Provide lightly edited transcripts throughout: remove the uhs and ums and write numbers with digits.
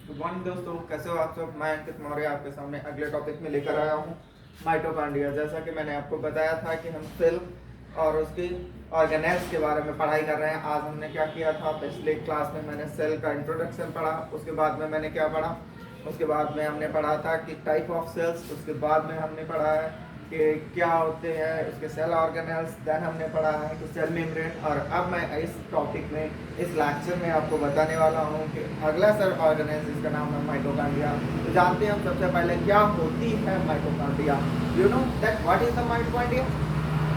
Good morning दोस्तों, कैसे हो आप सब। मैं अंकित मौर्य आपके सामने अगले टॉपिक में लेकर आया हूँ माइटोकॉन्ड्रिया। जैसा कि मैंने आपको बताया था कि हम सेल और उसकी ऑर्गेनेल्स के बारे में पढ़ाई कर रहे हैं। आज हमने क्या किया था, पिछले क्लास में मैंने सेल का इंट्रोडक्शन पढ़ा, उसके बाद में मैंने क्या पढ़ा, उसके बाद में हमने पढ़ा था कि टाइप ऑफ सेल्स, उसके बाद में हमने पढ़ा है कि क्या होते हैं उसके सेल ऑर्गेनेल्स, देन हमने पढ़ा है कि सेल मेम्ब्रेन। और अब मैं इस टॉपिक में, इस लेक्चर में आपको बताने वाला हूँ कि अगला सेल ऑर्गेनेल्स जिसका नाम है माइटोकॉन्ड्रिया। तो जानते हैं हम सबसे पहले क्या होती है mitochondria. You know that what is the mitochondria?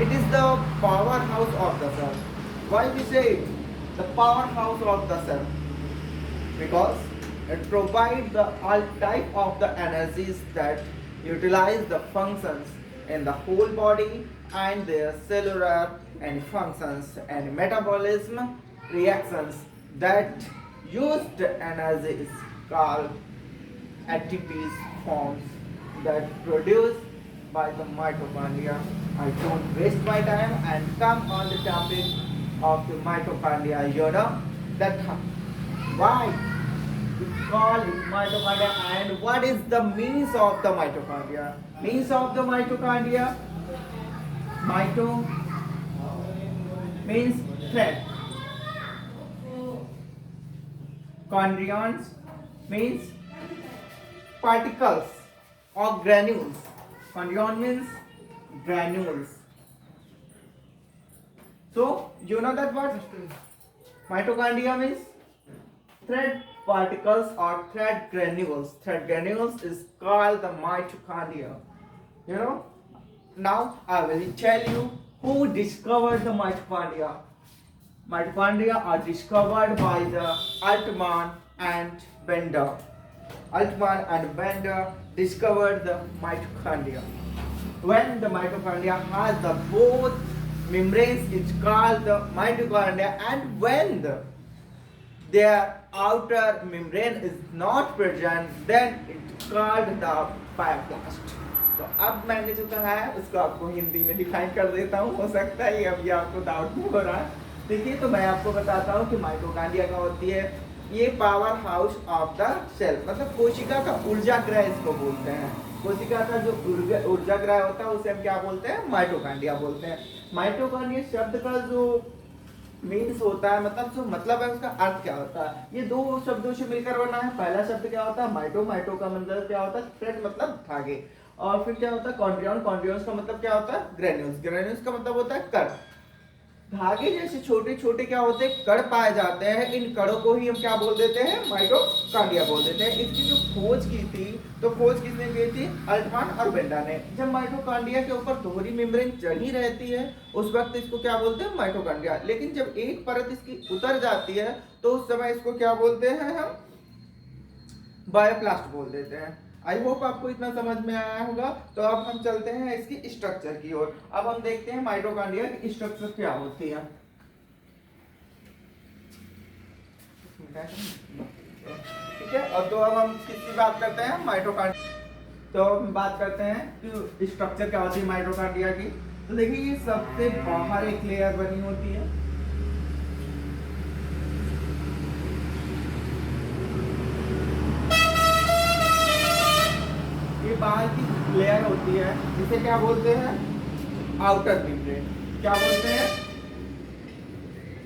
It is the power house of the cell. Why we say the power house of the cell? Because it provides the all type of the energies that utilize the functions in the whole body and their cellular and functions and metabolism reactions. That used energy is called ATPs forms that produced by the mitochondria. I don't waste my time and come on the topic of the mitochondria. You know that why we call it mitochondria and what is the means of the mitochondria. Means of the mitochondria: mito means thread, chondrions means particles or granules. Chondrion means granules. So you know that what mitochondria means? Thread particles or thread granules. Thread granules is called the mitochondria. You know, now I will tell you who discovered the mitochondria. Mitochondria are discovered by the Altman and Bender. Altman and Bender discovered the mitochondria. When the mitochondria has the both membranes, it's called the mitochondria, and when their outer membrane is not present, then it's called the pyroblast. तो अब मैंने जो कहा है उसको आपको हिंदी में define कर देता हूँ। हो सकता है अब ये आपको डाउट नहीं हो रहा है। देखिए, तो मैं आपको बताता हूँ कि माइटोकॉन्ड्रिया क्या होती है। ये power house of the cell, मतलब कोशिका का ऊर्जा गृह इसको बोलते हैं। कोशिका का जो ऊर्जा गृह होता है उसे हम क्या बोलते हैं? माइटोकॉन्ड्रिया बोलते हैं। माइटोकॉन्ड्रिया शब्द का जो मीन्स होता है, मतलब जो मतलब है उसका अर्थ क्या होता है, ये दो शब्दों से मिलकर बना है। पहला शब्द क्या होता है? माइटो। माइटो का मतलब क्या होता है? थ्रेड, मतलब धागे। और फिर क्या होता है? कॉन्ड्रियन। कॉन्ड्रियंस का मतलब क्या होता है? ग्रेन्यूल्स। ग्रेन्यूल्स का मतलब होता है कण। धागे जैसे छोटे छोटे क्या होते हैं? कण पाए जाते हैं। इन कणों को ही हम क्या बोल देते हैं? माइटोकॉन्ड्रिया बोल देते हैं। इसकी जो खोज की थी, तो खोज किसने की थी? अल्टमान और बेंडा ने। जब माइटोकॉन्ड्रिया के ऊपर दोहरी मेम्ब्रेन चढ़ी रहती है उस वक्त इसको क्या बोलते हैं? माइटोकॉन्ड्रिया। लेकिन जब एक परत इसकी उतर जाती है तो उस समय इसको क्या बोलते हैं? हम बायोप्लास्ट बोल देते हैं। आई होप आपको इतना समझ में आया होगा। तो अब हम चलते हैं इसकी स्ट्रक्चर की ओर। अब हम देखते हैं माइटोकॉन्ड्रिया की स्ट्रक्चर क्या होती है। ठीक है, और तो अब हम किसकी बात करते हैं? माइटोकॉन्ड्रिया। तो हम बात करते हैं कि स्ट्रक्चर क्या होती है माइटोकॉन्ड्रिया की। तो देखिए, ये सबसे बाहर एक लेयर बनी होती है। ये बाहर की लेयर होती है, इसे क्या बोलते हैं? Outer membrane. क्या बोलते हैं?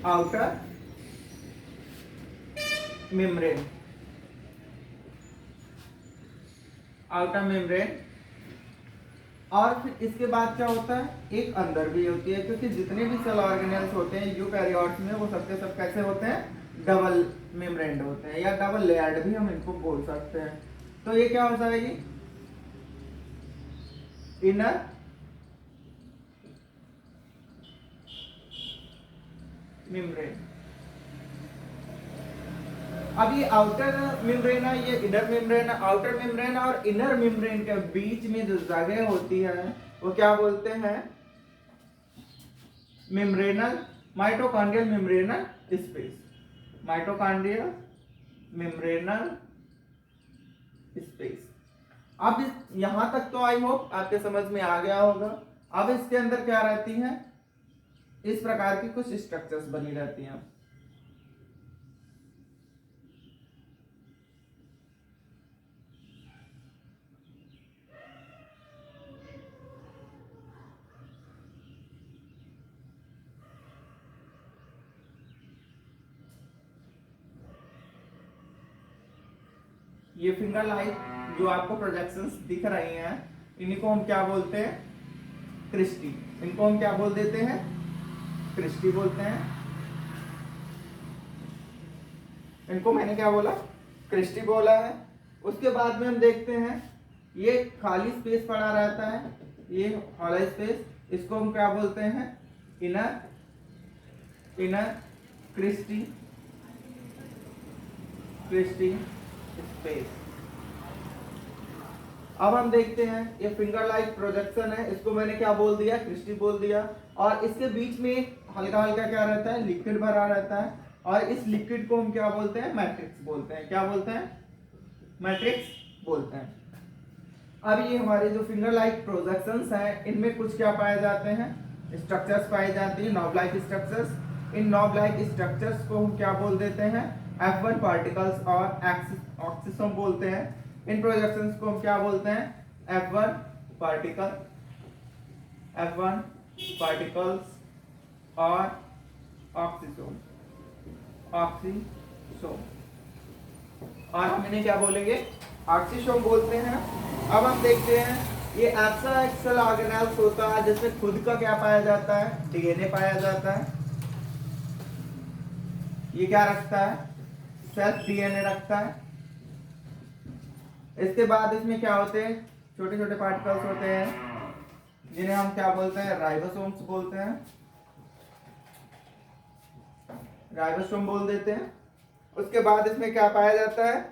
Outer membrane. Outer membrane. और फिर इसके बाद क्या होता है? एक अंदर भी होती है, क्योंकि जितने भी सेल ऑर्गेनेल्स होते हैं यूकैरियोट्स में, वो सबके सब कैसे होते हैं? डबल मेम्ब्रेन होते हैं, या डबल लेयर्ड भी हम इनको बोल सकते हैं। तो ये क्या हो जाएगी? Inner membrane. अब ये आउटर मेम्ब्रेन है, ये इनर मेम्ब्रेन है। आउटर मेम्ब्रेन और इनर मेम्ब्रेन के बीच में जो जगह होती है वो क्या बोलते हैं? Membranal, mitochondrial membranal space. Mitochondrial membranal space. अब यहां तक तो आई होप आपके समझ में आ गया होगा। अब इसके अंदर क्या रहती है? इस प्रकार की कुछ स्ट्रक्चर्स बनी रहती हैं। ये फिंगर लाइक जो आपको प्रोजेक्शंस दिख रही हैं, इन्हीं को हम क्या बोलते हैं? क्रिस्टी। इनको हम क्या बोल देते हैं? क्रिस्टी बोलते हैं। इनको मैंने क्या बोला? क्रिस्टी बोला है। उसके बाद में हम देखते हैं ये खाली स्पेस पड़ा रहता है, ये हॉलो स्पेस, इसको हम क्या बोलते हैं? Inner cristae space. अब हम देखते हैं ये फिंगर लाइक प्रोजेक्शन है, इसको मैंने क्या बोल दिया? क्रिस्टी बोल दिया। और इसके बीच में हल्का हल्का क्या रहता है? लिक्विड भरा रहता है, और इस लिक्विड को हम क्या बोलते हैं? मैट्रिक्स बोलते हैं। क्या बोलते हैं? मैट्रिक्स बोलते हैं। अब ये हमारे जो फिंगर लाइक प्रोजेक्शंस हैं, इनमें कुछ क्या पाए जाते हैं? स्ट्रक्चर्स पाए जाते हैं, नॉब लाइक स्ट्रक्चर्स। इन नॉब लाइक स्ट्रक्चर्स को हम क्या बोल देते हैं? F1 पार्टिकल्स और ऑक्सिसोम बोलते हैं। इन प्रोजेक्शंस को हम क्या बोलते हैं? F1 पार्टिकल्स और ऑक्सिसोम। और हम इन्हें क्या बोलेंगे? ऑक्सिसोम बोलते हैं। अब हम देखते हैं ये ऐसा एक्सेल ऑर्गेनेल्स होता है जिसमें खुद का क्या पाया जाता है? डीएनए पाया जाता है। ये क्या रखता है? सेल्फ डीएनए रखता है। इसके बाद इसमें क्या होते हैं? छोटे छोटे पार्टिकल्स होते हैं जिन्हें हम क्या बोलते हैं? राइबोसोम्स बोलते हैं। राइबोसोम बोल देते हैं। उसके बाद इसमें क्या पाया जाता है?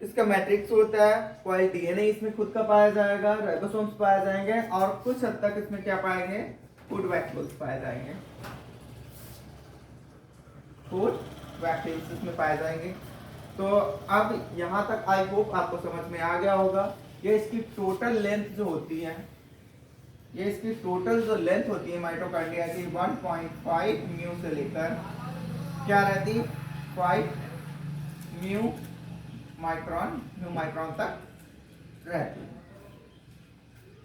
इसका मैट्रिक्स होता है, कोई डीएनए इसमें खुद का पाया जाएगा, राइबोसोम्स पाए जाएंगे, और कुछ हद तक इसमें क्या पाएंगे? फूड वैक्यूल्स पाए जाएंगे। फूड वैक्यूल्स इसमें पाए जाएंगे। तो अब यहाँ तक आई होप आपको समझ में आ गया होगा। ये इसकी टोटल लेंथ जो होती है, ये इसकी टोटल जो लेंथ होती है माइटोकॉन्ड्रिया की 1.5 म्यू से लेकर क्या रहती? 5 म्यू माइक्रोन तक रहती है।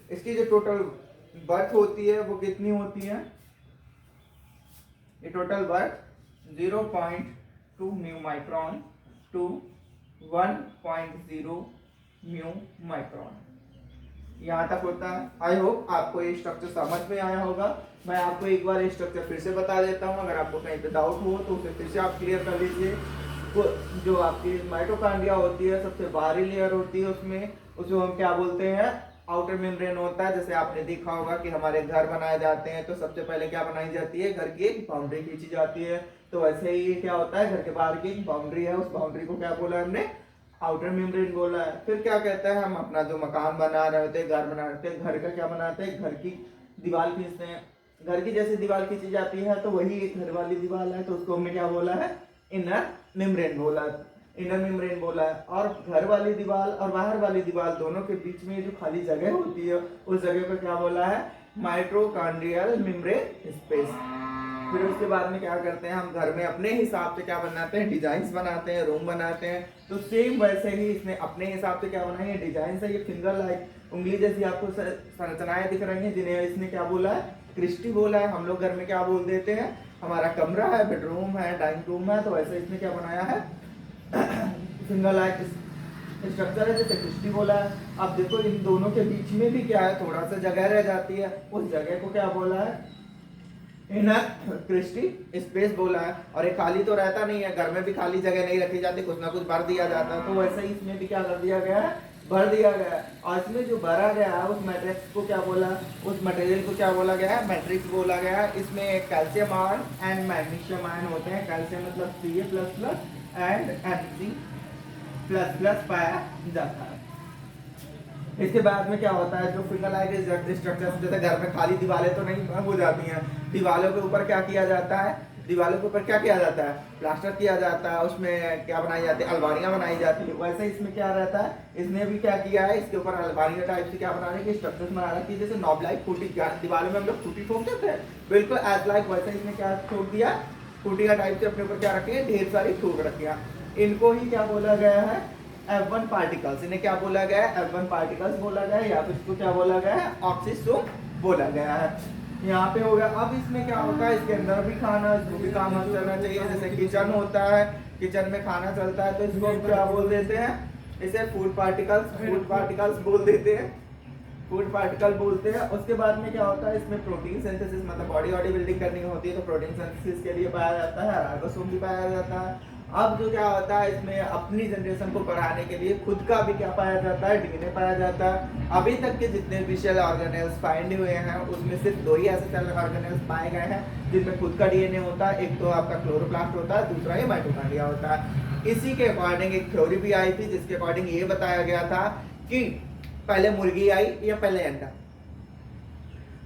इसकी जो टोटल बर्थ होती है वो कितनी होती है? ये total breadth 0.2 mu micron to 1.0 mu micron यहाँ तक होता है। आई होप आपको ये स्ट्रक्चर समझ में आया होगा। मैं आपको एक बार ये स्ट्रक्चर फिर से बता देता हूँ, अगर आपको कहीं पे डाउट हो तो उसे फिर से आप क्लियर कर लीजिए। जो आपकी माइटोकॉन्ड्रिया होती है, सबसे बाहरी लेयर होती है, उसको हम क्या बोलते हैं? आउटर मेम्ब्रेन होता है। जैसे आपने देखा होगा कि हमारे घर बनाए जाते हैं तो सबसे पहले क्या बनाई जाती है? घर की एक बाउंड्री खींची जाती है। तो वैसे ही क्या होता है? घर के बाहर की एक बाउंड्री है, उस बाउंड्री को क्या बोला हमने? आउटर मेम्ब्रेन बोला है। फिर क्या कहते हैं? हम अपना जो मकान बना रहे होते हैं, घर बना रहे होते हैं, घर का क्या बनाते हैं? घर की दीवार खींचते हैं। घर की जैसे दीवार खींची जाती है तो वही एक घर वाली दीवार है, तो उसको हमने क्या बोला है? इनर मेम्ब्रेन बोला है। इनर मेम्ब्रेन बोला है। और घर वाली दीवार और बाहर वाली दीवार दोनों के बीच में जो खाली जगह होती है, उस जगह को क्या बोला है? Mitochondrial membrane space. फिर उसके बाद में क्या करते हैं? हम घर में अपने हिसाब से क्या बनाते हैं? डिजाइन्स बनाते हैं, रूम बनाते हैं। तो सेम वैसे ही इसने अपने हिसाब से क्या बनाई है? डिजाइन है। ये फिंगर लाइक उंगली जैसी आपको संरचनाएं दिख रही हैं, जिन्हें इसने क्या बोला है? क्रिस्टी बोला है। हम लोग घर में क्या बोल देते हैं? हमारा कमरा है, बेडरूम है, डाइनिंग रूम है, तो वैसे इसने क्या बनाया है? फिंगर लाइक स्ट्रक्चर है, जैसे क्रिस्टी बोला है। अब देखो इन दोनों के बीच में भी क्या है? थोड़ा सा जगह रह जाती है, उस जगह को क्या बोला है? इनर क्रिस्टी स्पेस बोला है। और ये खाली तो रहता नहीं है, घर में भी खाली जगह नहीं रखी जाती, कुछ ना कुछ भर दिया जाता है। तो वैसे ही इसमें भी क्या कर दिया गया है? भर दिया गया है। और इसमें जो भरा गया है उस मैट्रिक्स को क्या बोला? उस मटेरियल को क्या बोला गया है? मैट्रिक्स बोला गया है। इसमें calcium ion and magnesium ion होते हैं। कैल्शियम मतलब Ca++ एंड Mg++ पाया जाता है। इसके बाद में क्या होता है? जो फिंगर लाइक स्ट्रक्चर, जैसे घर में खाली दीवारें तो नहीं हो जाती हैं, दीवारों के ऊपर क्या किया जाता है? दीवारों के ऊपर क्या किया जाता है? प्लास्टर किया जाता है। उसमें क्या बनाई जाती है? अलमारियां बनाई जाती है। वैसे इसमें क्या रहता है? इसने भी क्या किया है? इसके ऊपर अलमारियां टाइप से क्या बनाने की स्ट्रक्चर्स बना रखी है, जैसे नॉब लाइक फूटी। दीवारों में हम लोग फूटी ठोक देते हैं, बिल्कुल एज लाइक वैसे इसने क्या ठोक दिया? फूटिया टाइप से अपने ऊपर क्या रखी है? ढेर सारी ठोक रखी है। इनको ही क्या बोला गया है? F1 particles. इन्हें क्या बोला गया है? F1 पार्टिकल्स बोला गया है, या फिर इसको क्या बोला गया है? ऑक्सीसोम बोला गया है। यहाँ पे हो गया। अब इसमें क्या होता है? इसके अंदर भी खाना, इसको भी काम चलना चाहिए। जैसे किचन होता है, किचन में खाना चलता है तो इसको हम क्या बोल देते हैं, इसे फूड पार्टिकल्स बोल देते हैं, फूड पार्टिकल बोलते हैं। उसके बाद में क्या होता है, इसमें प्रोटीन सिंथेसिस, मतलब बॉडी बिल्डिंग करनी होती है तो प्रोटीन सिंथेसिस के लिए पाया जाता है, राइबोसोम भी पाया जाता है। अब जो क्या होता है, इसमें अपनी जनरेशन को बढ़ाने के लिए खुद का भी क्या पाया जाता है, डीएनए पाया जाता है। अभी तक के जितने भी सेल ऑर्गेनेल्स फाइंड हुए हैं उसमें सिर्फ 2 ही ऐसे सेल ऑर्गेनेल्स पाए गए हैं जिनमें खुद का डीएनए होता है। एक तो आपका क्लोरोप्लास्ट होता है, दूसरा ये माइटोकॉन्ड्रिया होता है। इसी के अकॉर्डिंग एक थ्योरी भी आई थी जिसके अकॉर्डिंग ये बताया गया था कि पहले मुर्गी आई या पहले अंडा।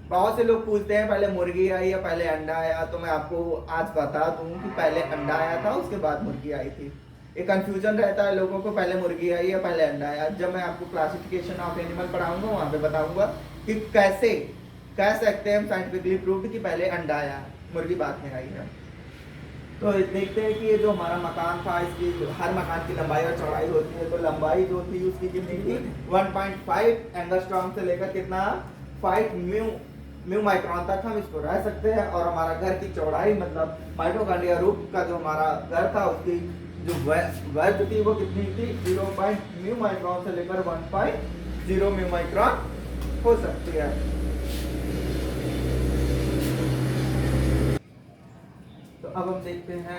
बहुत से लोग पूछते हैं पहले मुर्गी आई या पहले अंडा आया, तो मैं आपको आज बता दूं कि पहले अंडा आया था, उसके बाद मुर्गी आई थी। एक कंफ्यूजन रहता है लोगों को, पहले मुर्गी आई या पहले अंडा आया। जब मैं आपको क्लासिफिकेशन ऑफ एनिमल पढ़ाऊंगा वहां पे बताऊंगा कि कैसे कह सकते हैं हम साइंटिफिकली प्रूव्ड कि पहले अंडा आया, मुर्गी बाद में आई है। तो देखते हैं कि ये जो हमारा मकान था, इसकी हर मकान की लंबाई और चौड़ाई होती है। तो लंबाई जो थी उसकी कितनी थी, 1.5 एंगस्ट्रॉम से लेकर कितना 5 म्यू माइक्रोन तक हम इसको रह सकते हैं। और हमारा घर की चौड़ाई मतलब माइटोकॉन्ड्रिया रूप का जो हमारा घर था उसकी जो वर्थ थी वो कितनी थी, 0. म्यू माइक्रोन से लेकर 1.0 म्यू माइक्रोन हो सकती है। तो अब हम देखते हैं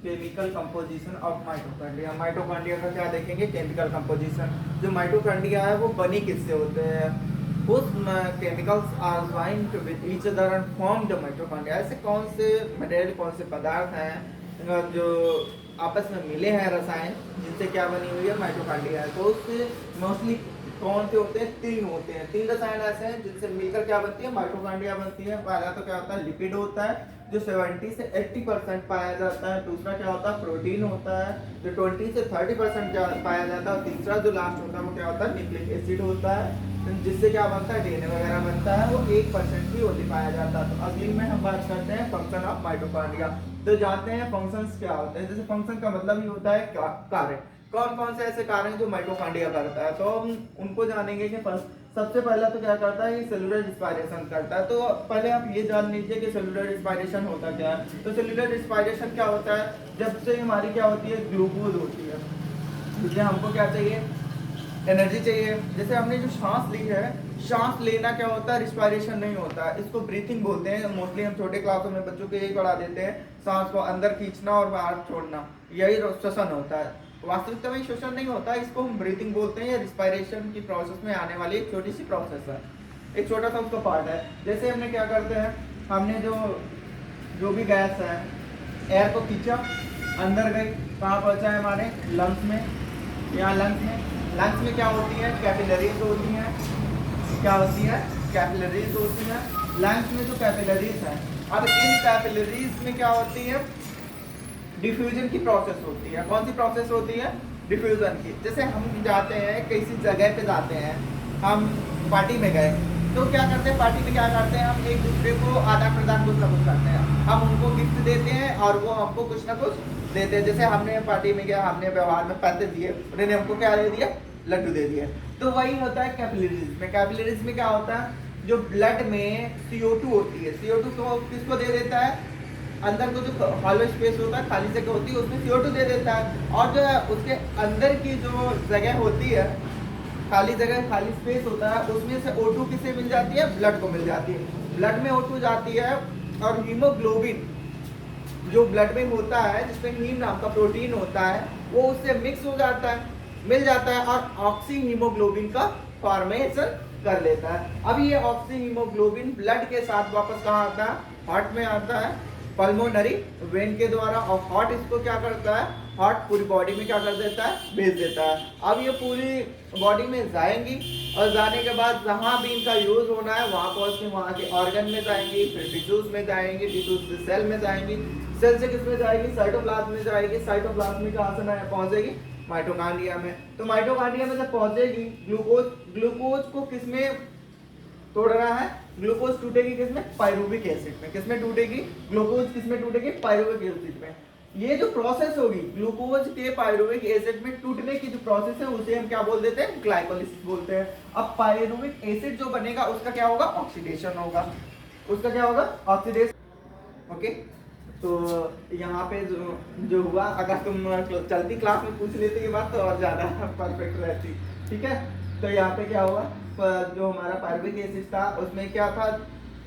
chemical composition of mitochondria. Mitochondria का क्या देखेंगे, केमिकल कंपोजिशन। जो माइटोकॉन्ड्रिया है वो बनी किससे होते हैं, उस chemicals are joined with each other and form the mitochondria. ऐसे कौन से मटेरियल, कौन से पदार्थ हैं जो आपस में मिले हैं रसायन, जिनसे क्या बनी हुई है, माइटोकॉन्ड्रिया है। तो उससे मोस्टली कौन से होते हैं, 3 होते हैं। 3 रसायन ऐसे हैं जिनसे मिलकर क्या बनती है, माइटोकॉन्ड्रिया बनती है। पहला तो क्या होता है, लिपिड होता है जो 70 से 80% पाया जाता है। दूसरा क्या होता है, प्रोटीन होता है जो 20 से 30% पाया जाता है। और तीसरा जो लास्ट होता है वो क्या होता है, न्यूक्लिक एसिड होता है जिससे क्या बनता है, डीएनए वगैरह बनता है। वो 1% भी ओनली पाया जाता है। तो अगली में हम बात करते हैं फंक्शन ऑफ माइटोकॉन्ड्रिया। तो जानते हैं फंक्शंस क्या होते हैं। जैसे फंक्शन का मतलब ही होता है कार्य। कौन कौन से ऐसे कार्य हैं जो माइटोकॉन्ड्रिया करता है, तो हम उनको जानेंगे कि सबसे पहला तो क्या करता है, ये सेलुलर रिस्पायरेशन करता है। तो पहले आप ये जान लीजिए कि सेलुलर रिस्पायरेशन होता क्या है। तो सेलुलर रिस्पायरेशन क्या होता है, जब से हमारी क्या होती है, ग्लूकोज होती है, इसलिए हमको क्या चाहिए, एनर्जी चाहिए। जैसे हमने जो सांस ली है, सांस लेना क्या होता है, रिस्पायरेशन नहीं होता है, इसको ब्रीथिंग बोलते हैं। मोस्टली हम छोटे क्लासों में बच्चों को यही पढ़ा देते हैं, सांस को अंदर खींचना और बाहर छोड़ना, यही श्वसन होता है। वास्तविकता में श्वसन नहीं होता है, इसको हम ब्रीथिंग बोलते हैं। या रिस्पायरेशन की प्रोसेस में आने वाली एक छोटी सी प्रोसेस है, एक छोटा सा उसका पार्ट है। जैसे हमने क्या करते हैं, हमने जो भी गैस है, एयर को खींचा, अंदर गई, कहाँ पहुँचा है, हमारे लंग्स में। यहाँ लंग्स में क्या होती है, कैपिलरीज होती हैं। क्या होती है, कैपिलरीज होती है। लंग्स में जो कैपिलरीज है, अब इन कैपिलरीज में क्या होती है, डिफ्यूजन की प्रोसेस होती है। कौन सी प्रोसेस होती है, डिफ्यूजन की। जैसे हम जाते हैं किसी जगह पे जाते हैं, हम पार्टी में गए, तो क्या करते हैं, पार्टी में क्या करते हैं, हम एक दूसरे को आदान प्रदान कुछ ना कुछ करते हैं। हम उनको गिफ्ट देते हैं और वो हमको कुछ ना कुछ देते हैं। जैसे हमने पार्टी में गया, हमने व्यवहार में पैसे दिए, उन्होंने हमको क्या दे दिया, लड्डू दे दिए। तो वही होता है कैपिलरीज में। कैपिलरीज में क्या होता है, जो ब्लड में CO2 होती है, CO2 को किसको दे देता है, अंदर को जो हॉलो स्पेस होता है, खाली जगह होती है, उसमें CO2 दे देता है। और जो है उसके अंदर की जो जगह होती है, खाली जगह, खाली स्पेस होता है, उसमें से O2 किसे मिल जाती है, ब्लड को मिल जाती है। ब्लड में O2 जाती है और हीमोग्लोबिन जो ब्लड में होता है, जिसमें हीम नाम का प्रोटीन होता है, वो उससे मिक्स हो जाता है, मिल जाता है और ऑक्सी हीमोग्लोबिन का फॉर्मेशन कर लेता है। अब ये ऑक्सी हीमोग्लोबिन ब्लड के साथ वापस कहाँ आता है, हार्ट में आता है, पल्मोनरी वेन के द्वारा। और हार्ट इसको क्या करता है, हार्ट पूरी बॉडी में क्या कर देता है, भेज देता है। अब ये पूरी बॉडी में जाएंगी और जाने के बाद जहाँ भी इनका यूज होना है वहाँ पहुँच के वहाँ के ऑर्गन में जाएंगी, फिर टिश्यूज में जाएंगी, टिश्यूज से सेल में जाएंगी, सेल से किस में जाएगी, साइटोप्लाज्म में जाएगी, साइटोप्लाज्म में कहाँ से पहुँचेगी, माइटोकॉन्ड्रिया में। तो माइटोकॉन्ड्रिया में जब पहुँचेगी, ग्लूकोज को किसमें तोड़ना है, ग्लूकोज टूटेगी किसमें, पायरुविक एसिड में। किसमें टूटेगी, ग्लूकोज किसमें टूटेगी, पायरुविक एसिड में। ये जो प्रोसेस होगी ग्लूकोज के पायरुविक एसिड में टूटने की जो प्रोसेस है, उसे हम क्या बोल देते हैं, ग्लाइकोलिसिस बोलते हैं। अब पायरुविक एसिड जो बनेगा उसका क्या होगा, ऑक्सीडेशन होगा। उसका क्या होगा, ऑक्सीडेशन। ओके, तो यहाँ पे जो हुआ, अगर तुम चलती क्लास में पूछ लेते ये बात तो और ज़्यादा परफेक्ट रहती। ठीक है, तो यहाँ पे क्या हुआ, जो हमारा पायरुविक एसिड था उसमें क्या था,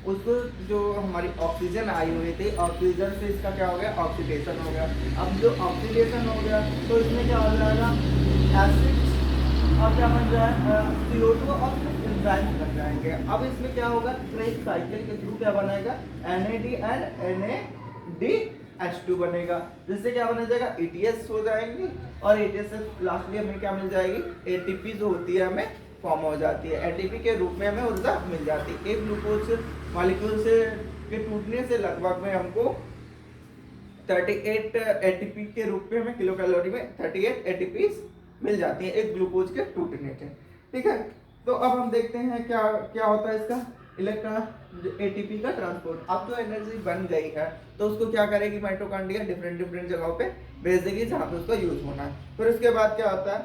उसको जो हमारी ऑक्सीजन आई हुई थी, ऑक्सीजन से इसका क्या हो गया, ऑक्सीडेशन हो गया। अब जो ऑक्सीडेशन हो गया तो इसमें क्या हो जाएगा, एसिड और क्या बन जाए, CO2 और एंजाइम बन जाएंगे। अब इसमें क्या होगा, क्रेग साइकिल के थ्रू क्या बनेगा, NAD एंड NADH2 बनेगा, जिससे क्या बना जाएगा, ETS हो जाएंगे, और ETS से लास्टली हमें क्या मिल जाएगी, ATP जो होती है हमें फॉर्म हो जाती है। ATP के रूप में हमें ऊर्जा मिल जाती है। एक ग्लूकोज मॉलिक्यूल से के टूटने से लगभग में हमको 38 ATP के रूप में हमें किलो कैलोरी में 38 ATP मिल जाती है एक ग्लूकोज के टूटने से। ठीक है, तो अब हम देखते हैं क्या क्या होता है इसका इलेक्ट्रॉन ATP का ट्रांसपोर्ट। अब जो एनर्जी बन गई है तो उसको क्या करेगी माइटोकॉन्ड्रिया, डिफरेंट जगहों पे भेज देगी जहाँ पे उसका यूज होना है। फिर उसके बाद क्या होता है,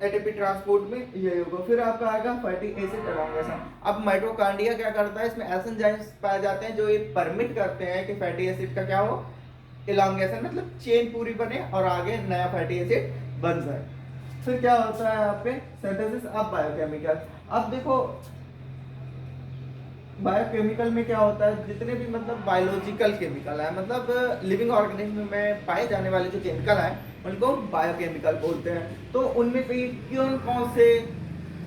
ATP ट्रांसपोर्ट में ये होगा। फिर आपका आएगा फैटी एसिड एलोंगेशन। अब माइटोकॉन्ड्रिया क्या करता है, इसमें ऐसे एंजाइम्स पाए जाते हैं जो ये परमिट करते हैं कि फैटी एसिड का क्या हो, एलोंगेशन, मतलब चेन पूरी बने और आगे नया फैटी एसिड बन जाए। फिर क्या होता है यहाँ पे, सिंथेसिस ऑफ बायोकेमिकल। अब देखो बायोकेमिकल में क्या होता है, जितने भी मतलब बायोलॉजिकल केमिकल है, मतलब लिविंग ऑर्गेनिज्म में पाए जाने वाले जो केमिकल हैं उनको बायोकेमिकल बोलते हैं। तो उनमें भी कौन कौन से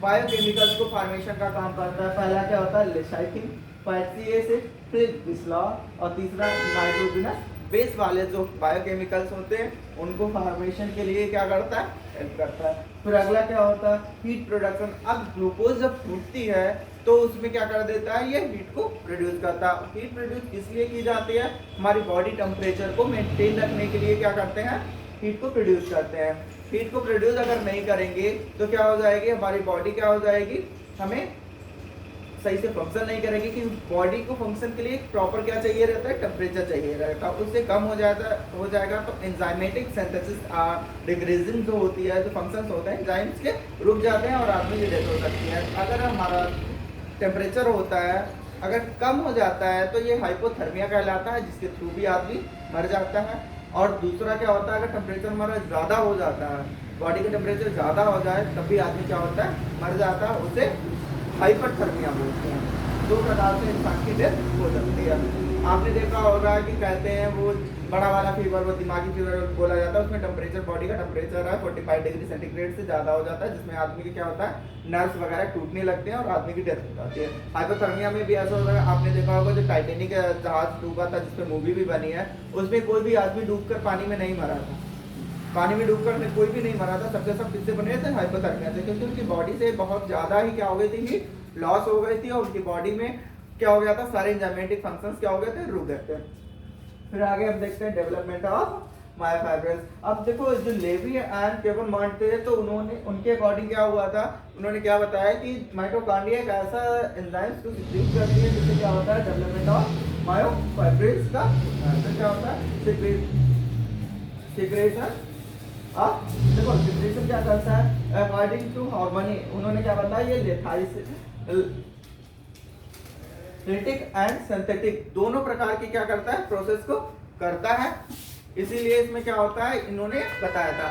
बायोकेमिकल्स को फॉर्मेशन का काम करता है, पहला क्या होता है, लिसाइथिन, फैटी एसिड, फिर बिस्लॉर, और तीसरा नाइट्रोजनस बेस वाले जो बायोकेमिकल्स होते हैं उनको फॉर्मेशन के लिए क्या करता है, हेल्प करता है। फिर अगला क्या होता है, हीट प्रोडक्शन। अब ग्लूकोज जब टूटती है तो उसमें क्या कर देता है, ये हीट को प्रोड्यूस करता है। हीट प्रोड्यूस किस लिए की जाती है, हमारी बॉडी टेम्परेचर को मेंटेन रखने के लिए क्या करते हैं, हीट को प्रोड्यूस करते हैं। हीट को प्रोड्यूस अगर नहीं करेंगे तो क्या हो जाएगी, हमारी बॉडी क्या हो जाएगी, हमें सही से फंक्शन नहीं करेगी, कि बॉडी को फंक्शन के लिए प्रॉपर क्या चाहिए रहता है, टेम्परेचर चाहिए रहता है। उससे कम हो जाएगा तो एंजाइमेटिक सिंथेसिस डिक्रीजिंग जो होती है, जो फंक्शंस होते हैं एंजाइम्स के, रुक जाते हैं और आदमी की डेथ हो सकती है। अगर हमारा टेम्परेचर होता है अगर कम हो जाता है तो ये हाइपोथर्मिया कहलाता है, जिसके थ्रू भी आदमी मर जाता है। और दूसरा क्या होता है, अगर टेम्परेचर हमारा ज़्यादा हो जाता है, बॉडी का टेम्परेचर ज़्यादा हो जाए तब भी आदमी क्या होता है, मर जाता है। उसे हाइपरथर्मिया बोलते हैं। दो प्रकार से इंसान की डेथ हो सकती है। आपने देखा होगा कि कहते हैं वो बड़ा वाला फीवर, वो दिमागी फीवर बोला जाता है, उसमें टेम्परेचर, बॉडी का टेम्परेचर है 45 डिग्री सेंटीग्रेड से ज़्यादा हो जाता है, जिसमें आदमी की क्या होता है, नर्व्स वगैरह टूटने लगते हैं और आदमी की डेथ हो जाती है। हाइपोथर्मिया में भी ऐसा होता है, आपने देखा होगा जो टाइटेनिक जहाज डूबा था, जिसपे मूवी भी बनी है, उसमें कोई भी आदमी डूबकर पानी में नहीं मरा था। पानी में डूबकर कोई भी नहीं मरा था, सबके सब किससे बने थे, हाइपोथर्मिया से, क्योंकि उनकी बॉडी से बहुत ज़्यादा ही क्या हो गई थी, लॉस हो गई थी, और उनकी बॉडी में क्या हो गया था, सारे एंजाइमेटिक फंक्शंस क्या हो गए थे, रुक गए थे। फिर आगे हम देखते हैं डेवलपमेंट ऑफ मायोफाइब्रस। अब देखो जो लेवी एंड पेपरमॉन्ट थे, तो उन्होंने उनके अकॉर्डिंग क्या हुआ था, उन्होंने क्या बताया कि माइटोकॉन्ड्रिया एक ऐसा एंजाइम्स को सिक्रीट करती है जिससे क्या होता है, डेवलपमेंट ऑफ मायोफाइब्रस का क्या होता है, सिक्रेशन। अब देखो सिक्रेशन क्या करता है, अकॉर्डिंग टू हार्मोनी, उन्होंने क्या बताया, ये लेथाइसिटिक एंड सिंथेटिक दोनों प्रकार की क्या करता है, प्रोसेस को करता है। इसीलिए इसमें क्या होता है, इन्होंने बताया था।